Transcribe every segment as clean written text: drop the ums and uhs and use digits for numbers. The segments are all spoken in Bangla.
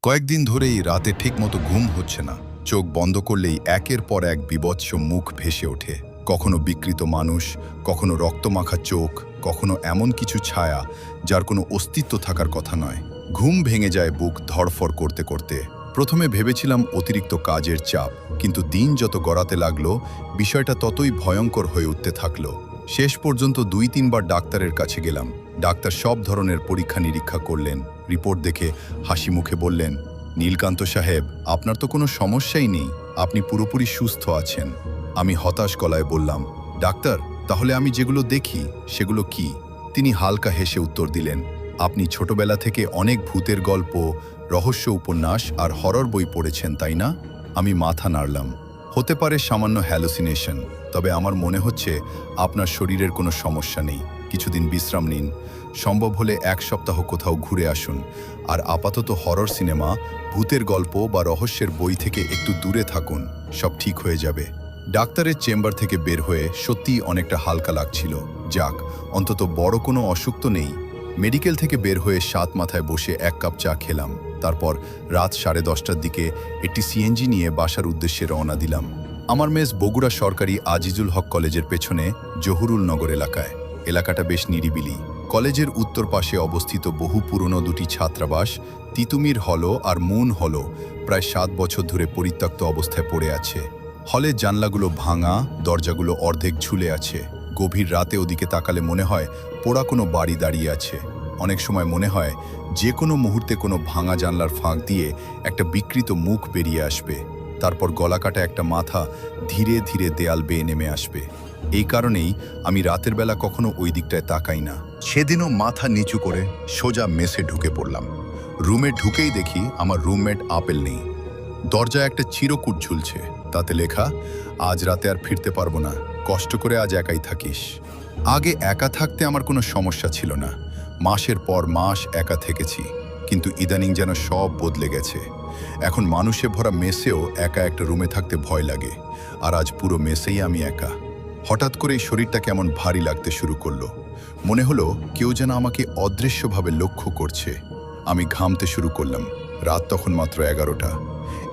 কয়েকদিন ধরেই রাতে ঠিকমতো ঘুম হচ্ছে না। চোখ বন্ধ করলেই একের পর এক বীভৎস মুখ ভেসে ওঠে। কখনো বিকৃত মানুষ, কখনো রক্তমাখা চোখ, কখনো এমন কিছু ছায়া যার কোনো অস্তিত্ব থাকার কথা নয়। ঘুম ভেঙে যায় বুক ধড়ফড় করতে করতে। প্রথমে ভেবেছিলাম অতিরিক্ত কাজের চাপ, কিন্তু দিন যত গড়াতে লাগলো বিষয়টা ততই ভয়ঙ্কর হয়ে উঠতে থাকলো। শেষ পর্যন্ত ২-৩ বার ডাক্তারের কাছে গেলাম। ডাক্তার সব ধরনের পরীক্ষা নিরীক্ষা করলেন। রিপোর্ট দেখে হাসি মুখে বললেন, নীলকান্ত সাহেব, আপনার তো কোনো সমস্যাই নেই, আপনি পুরোপুরি সুস্থ আছেন। আমি হতাশ গলায় বললাম, ডাক্তার, তাহলে আমি যেগুলো দেখি সেগুলো কি? তিনি হালকা হেসে উত্তর দিলেন, আপনি ছোটবেলা থেকে অনেক ভূতের গল্প, রহস্য উপন্যাস আর হরর বই পড়েছেন, তাই না? আমি মাথা নাড়লাম। হতে পারে সামান্য হ্যালুসিনেশন, তবে আমার মনে হচ্ছে আপনার শরীরের কোনো সমস্যা নেই। কিছুদিন বিশ্রাম নিন, সম্ভব হলে ১ সপ্তাহ কোথাও ঘুরে আসুন, আর আপাতত হরর সিনেমা, ভূতের গল্প বা রহস্যের বই থেকে একটু দূরে থাকুন, সব ঠিক হয়ে যাবে। ডাক্তারের চেম্বার থেকে বের হয়ে সত্যিই অনেকটা হালকা লাগছিল। যাক, অন্তত বড় কোনো অসুখ তো নেই। মেডিকেল থেকে বের হয়ে সাত মাথায় বসে ১ কাপ চা খেলাম। তারপর রাত 10:30টার দিকে একটি সিএনজি নিয়ে বাসার উদ্দেশ্যে রওনা দিলাম। আমার মেস বগুড়া সরকারি আজিজুল হক কলেজের পেছনে জহুরুল নগর এলাকায়। এলাকাটা বেশ নিরিবিলি। কলেজের উত্তর পাশে অবস্থিত বহু পুরনো দুটি ছাত্রাবাস, তিতুমির হল আর মুন হল, প্রায় ৭ বছর ধরে পরিত্যক্ত অবস্থায় পড়ে আছে। হলের জানলাগুলো ভাঙা, দরজাগুলো অর্ধেক ঝুলে আছে। গভীর রাতে ওদিকে তাকালে মনে হয় পোড়া কোনো বাড়ি দাঁড়িয়ে আছে। অনেক সময় মনে হয় যে কোনো মুহূর্তে কোনো ভাঙা জানলার ফাঁক দিয়ে একটা বিকৃত মুখ বেরিয়ে আসবে, তারপর গলাকাটা একটা মাথা ধীরে ধীরে দেয়াল বেয়ে নেমে আসবে। এই কারণেই আমি রাতের বেলা কখনো ওই দিকটায় তাকাই না। সেদিনও মাথা নিচু করে সোজা মেসে ঢুকে পড়লাম। রুমে ঢুকেই দেখি আমার রুমমেট আপেল নেই। দরজায় একটা চিরকুট ঝুলছে, তাতে লেখা, আজ রাতে আর ফিরতে পারবো না, কষ্ট করে আজ একাই থাকিস। আগে একা থাকতে আমার কোনো সমস্যা ছিল না, মাসের পর মাস একা থেকেছি, কিন্তু ইদানিং যেন সব বদলে গেছে। এখন মানুষে ভরা মেসেও একা একটা রুমে থাকতে ভয় লাগে, আর আজ পুরো মেসেই আমি একা। হঠাৎ করেই শরীরটা কেমন ভারী লাগতে শুরু করলো। মনে হলো কেউ যেন আমাকে অদৃশ্যভাবে লক্ষ্য করছে। আমি ঘামতে শুরু করলাম। রাত তখন মাত্র 11টা।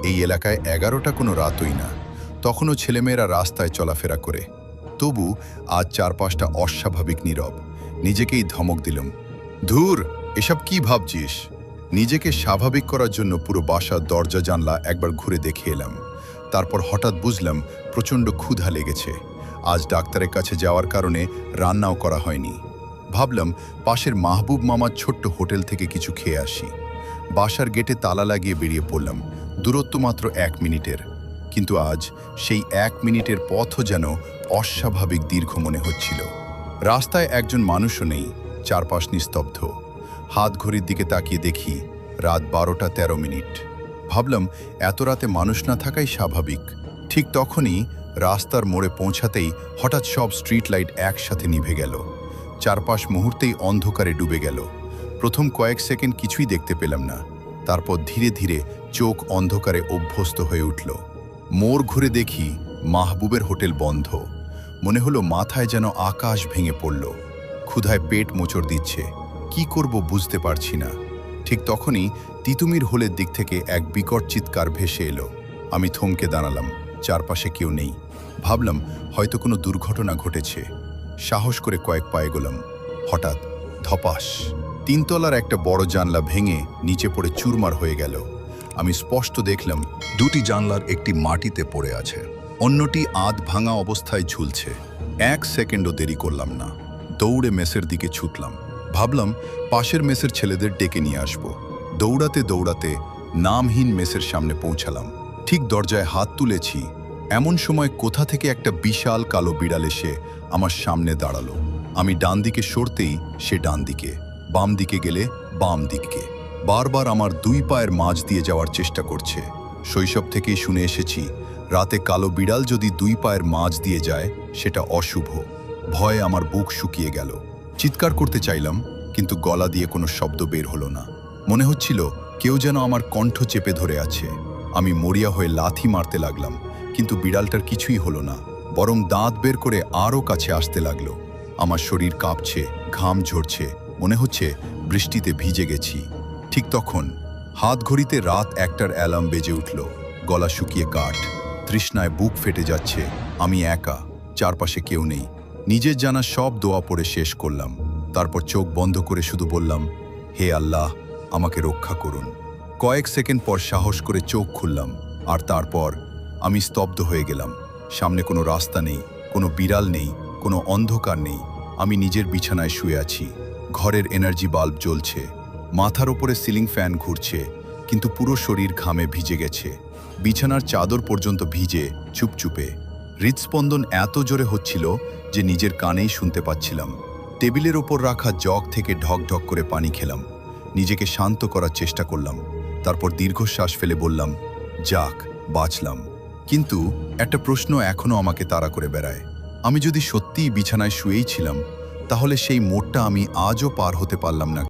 এই এলাকায় 11টা কোনো রাতই না, তখনও ছেলেমেয়েরা রাস্তায় চলাফেরা করে। তবু আজ চারপাশটা অস্বাভাবিক নীরব। নিজেকেই ধমক দিলাম, ধুর, এসব কি ভাবছিস? নিজেকে স্বাভাবিক করার জন্য পুরো বাসার দরজা জানলা একবার ঘুরে দেখে এলাম। তারপর হঠাৎ বুঝলাম প্রচণ্ড ক্ষুধা লেগেছে। আজ ডাক্তারের কাছে যাওয়ার কারণে রান্নাও করা হয়নি। ভাবলাম পাশের মাহবুব মামার ছোট্ট হোটেল থেকে কিছু খেয়ে আসি। বাসার গেটে তালা লাগিয়ে বেরিয়ে পড়লাম। দূরত্ব মাত্র ১ মিনিটের, কিন্তু আজ সেই ১ মিনিটের পথও যেন অস্বাভাবিক দীর্ঘ মনে হচ্ছিল। রাস্তায় একজন মানুষও নেই, চারপাশ নিস্তব্ধ। হাত ঘড়ির দিকে তাকিয়ে দেখি রাত 12টা 13 মিনিট। ভাবলাম এত রাতে মানুষ না থাকাই স্বাভাবিক। ঠিক তখনই রাস্তার মোড়ে পৌঁছাতেই হঠাৎ সব স্ট্রিট লাইট একসাথে নিভে গেল। চারপাশ মুহূর্তেই অন্ধকারে ডুবে গেল। প্রথম কয়েক সেকেন্ড কিছুই দেখতে পেলাম না, তারপর ধীরে ধীরে চোখ অন্ধকারে অভ্যস্ত হয়ে উঠল। মোড় ঘুরে দেখি মাহবুবের হোটেল বন্ধ। মনে হলো মাথায় যেন আকাশ ভেঙে পড়ল। ক্ষুধায় পেট মোচড় দিচ্ছে, কি করব বুঝতে পারছি না। ঠিক তখনই তিতুমির হোলের দিক থেকে এক বিকট চিৎকার ভেসে এলো। আমি থমকে দাঁড়ালাম, চারপাশে কেউ নেই। ভাবলাম হয়তো কোনো দুর্ঘটনা ঘটেছে। সাহস করে কয়েক পা এগোলাম। হঠাৎ ধপাস, 3 তলার একটা বড় জানলা ভেঙে নিচে পড়ে চুরমার হয়ে গেল। আমি স্পষ্ট দেখলাম দুটি জানলার একটি মাটিতে পড়ে আছে, অন্যটি আধ ভাঙা অবস্থায় ঝুলছে। 1 সেকেন্ডও দেরি করলাম না, দৌড়ে মেসের দিকে ছুটলাম। ভাবলাম পাশের মেসের ছেলেদের ডেকে নিয়ে আসব। দৌড়াতে দৌড়াতে নামহীন মেসের সামনে পৌঁছালাম। ঠিক দরজায় হাত তুলেছি, এমন সময় কোথা থেকে একটা বিশাল কালো বিড়াল এসে আমার সামনে দাঁড়ালো। আমি ডান দিকে সরতেই সে ডান দিকে, বাম দিকে গেলে বাম দিকে, বারবার আমার 2 পায়ের মাঝ দিয়ে যাওয়ার চেষ্টা করছে। শৈশব থেকেই শুনে এসেছি, রাতে কালো বিড়াল যদি 2 পায়ের মাঝ দিয়ে যায় সেটা অশুভ। ভয়ে আমার বুক শুকিয়ে গেল। চিৎকার করতে চাইলাম, কিন্তু গলা দিয়ে কোনো শব্দ বের হলো না। মনে হচ্ছিল কেউ যেন আমার কণ্ঠ চেপে ধরে আছে। আমি মরিয়া হয়ে লাথি মারতে লাগলাম, কিন্তু বিড়ালটার কিছুই হলো না, বরং দাঁত বের করে আরও কাছে আসতে লাগলো। আমার শরীর কাঁপছে, ঘাম ঝরছে, মনে হচ্ছে বৃষ্টিতে ভিজে গেছি। ঠিক তখন হাত ঘড়িতে রাত 1টার অ্যালার্ম বেজে উঠল। গলা শুকিয়ে কাঠ, তৃষ্ণায় বুক ফেটে যাচ্ছে। আমি একা, চারপাশে কেউ নেই। নিজের জানা সব দোয়া পড়ে শেষ করলাম। তারপর চোখ বন্ধ করে শুধু বললাম, হে আল্লাহ, আমাকে রক্ষা করুন। কয়েক সেকেন্ড পর সাহস করে চোখ খুললাম, আর তারপর আমি স্তব্ধ হয়ে গেলাম। সামনে কোনো রাস্তা নেই, কোনো বিড়াল নেই, কোনো অন্ধকার নেই। আমি নিজের বিছানায় শুয়ে আছি। ঘরের এনার্জি বাল্ব জ্বলছে, মাথার ওপরে সিলিং ফ্যান ঘুরছে, কিন্তু পুরো শরীর ঘামে ভিজে গেছে। বিছানার চাদর পর্যন্ত ভিজে, চুপচুপে। হৃদস্পন্দন এত জোরে হচ্ছিল যে নিজের কানেই শুনতে পাচ্ছিলাম। টেবিলের ওপর রাখা জগ থেকে ঢক ঢক করে পানি খেলাম। নিজেকে শান্ত করার চেষ্টা করলাম। তারপর দীর্ঘশ্বাস ফেলে বললাম, যাক, বাঁচলাম। কিন্তু একটা প্রশ্ন এখনো আমাকে তাড়া করে বেড়ায়। আমি যদি সত্যিই বিছানায় শুয়েই ছিলাম, তাহলে সেই মোড়টা আমি আজও পার হতে পারলাম না।